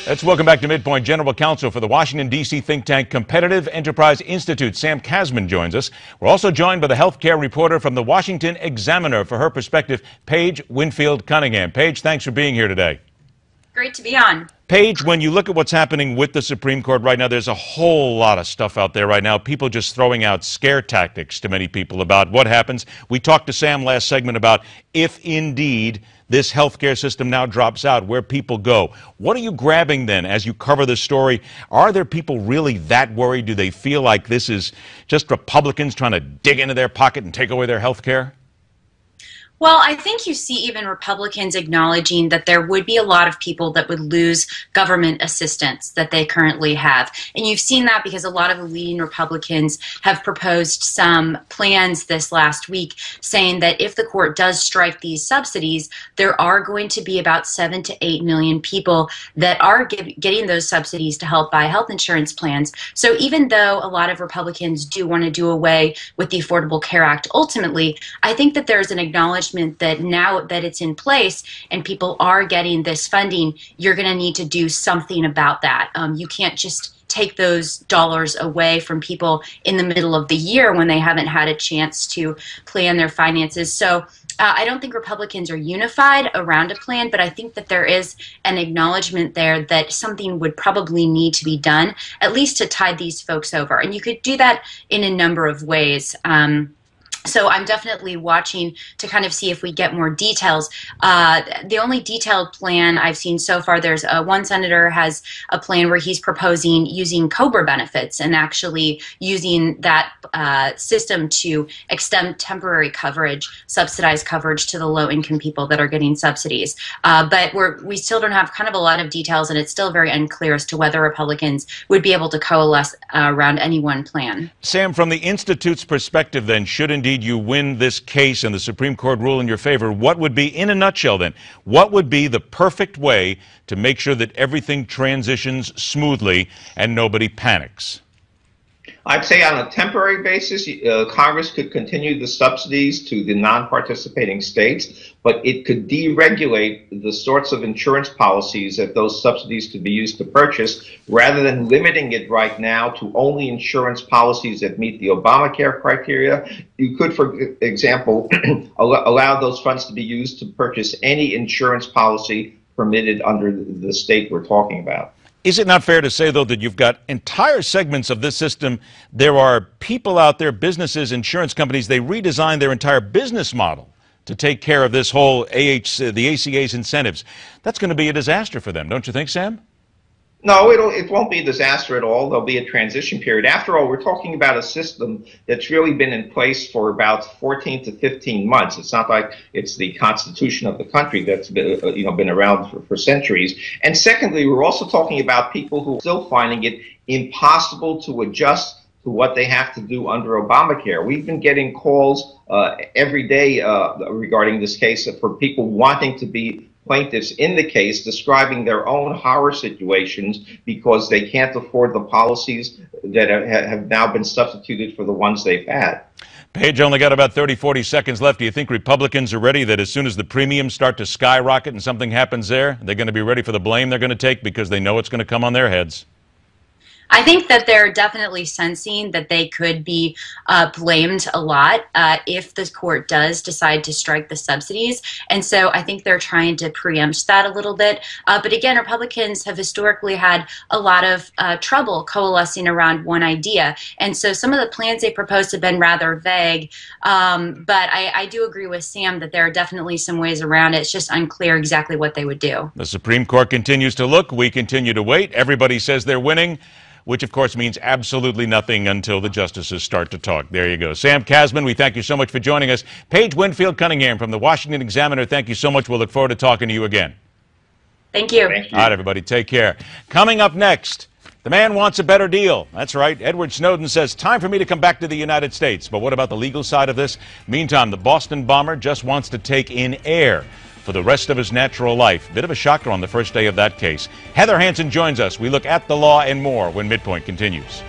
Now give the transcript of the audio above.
Let's welcome back to MidPoint General Counsel for the Washington, D.C. think tank Competitive Enterprise Institute. Sam Kasman joins us. We're also joined by the healthcare reporter from the Washington Examiner for her perspective, Paige Winfield Cunningham. Paige, thanks for being here today. Great to be on. Paige, when you look at what's happening with the Supreme Court right now, there's a whole lot of stuff out there right now. People just throwing out scare tactics to many people about what happens. We talked to Sam last segment about if indeed this healthcare system now drops out, where people go. What are you grabbing then as you cover this story? Are there people really that worried? Do they feel like this is just Republicans trying to dig into their pocket and take away their health care? Well, I think you see even Republicans acknowledging that there would be a lot of people that would lose government assistance that they currently have. And you've seen that because a lot of the leading Republicans have proposed some plans this last week saying that if the court does strike these subsidies, there are going to be about 7 to 8 million people that are getting those subsidies to help buy health insurance plans. So even though a lot of Republicans do want to do away with the Affordable Care Act, ultimately, I think that there's an acknowledgement that now that it's in place and people are getting this funding, you're going to need to do something about that. You can't just take those dollars away from people in the middle of the year when they haven't had a chance to plan their finances. So I don't think Republicans are unified around a plan, but I think that there is an acknowledgement there that something would probably need to be done, at least to tide these folks over. And you could do that in a number of ways. So I'm definitely watching to kind of see if we get more details. The only detailed plan I've seen so far, there's one senator has a plan where he's proposing using COBRA benefits and actually using that system to extend temporary coverage, subsidized coverage to the low-income people that are getting subsidies. But we still don't have kind of a lot of details, and it's still very unclear as to whether Republicans would be able to coalesce around any one plan. Sam, from the Institute's perspective then, should indeed you win this case and the Supreme Court rule in your favor, what would be, in a nutshell then, what would be the perfect way to make sure that everything transitions smoothly and nobody panics? I'd say on a temporary basis, Congress could continue the subsidies to the non-participating states, but it could deregulate the sorts of insurance policies that those subsidies could be used to purchase, rather than limiting it right now to only insurance policies that meet the Obamacare criteria. You could, for example, allow those funds to be used to purchase any insurance policy permitted under the state we're talking about. Is it not fair to say, though, that you've got entire segments of this system? There are people out there, businesses, insurance companies, they redesign their entire business model to take care of this whole the ACA's incentives. That's going to be a disaster for them, don't you think, Sam? No, it won't be a disaster at all. There'll be a transition period. After all, we're talking about a system that's really been in place for about 14 to 15 months. It's not like it's the Constitution of the country that's been around for centuries. And secondly, we're also talking about people who are still finding it impossible to adjust to what they have to do under Obamacare. We've been getting calls every day regarding this case for people wanting to be plaintiffs in the case, describing their own horror situations because they can't afford the policies that have now been substituted for the ones they've had. Paige, only got about 30, 40 seconds left. Do you think Republicans are ready that as soon as the premiums start to skyrocket and something happens there, they're going to be ready for the blame they're going to take because they know it's going to come on their heads? I think that they're definitely sensing that they could be blamed a lot if the court does decide to strike the subsidies. And so I think they're trying to preempt that a little bit. But again, Republicans have historically had a lot of trouble coalescing around one idea. And so some of the plans they proposed have been rather vague. But I do agree with Sam that there are definitely some ways around it. It's just unclear exactly what they would do. The Supreme Court continues to look. We continue to wait. Everybody says they're winning, which, of course, means absolutely nothing until the justices start to talk. There you go. Sam Kasman, we thank you so much for joining us. Paige Winfield Cunningham from the Washington Examiner, thank you so much. We'll look forward to talking to you again. Thank you. Thank you. All right, everybody, take care. Coming up next, the man wants a better deal. That's right. Edward Snowden says, time for me to come back to the United States. But what about the legal side of this? Meantime, the Boston bomber just wants to take in air for the rest of his natural life. Bit of a shocker on the first day of that case. Heather Hansen joins us. We look at the law and more when MidPoint continues.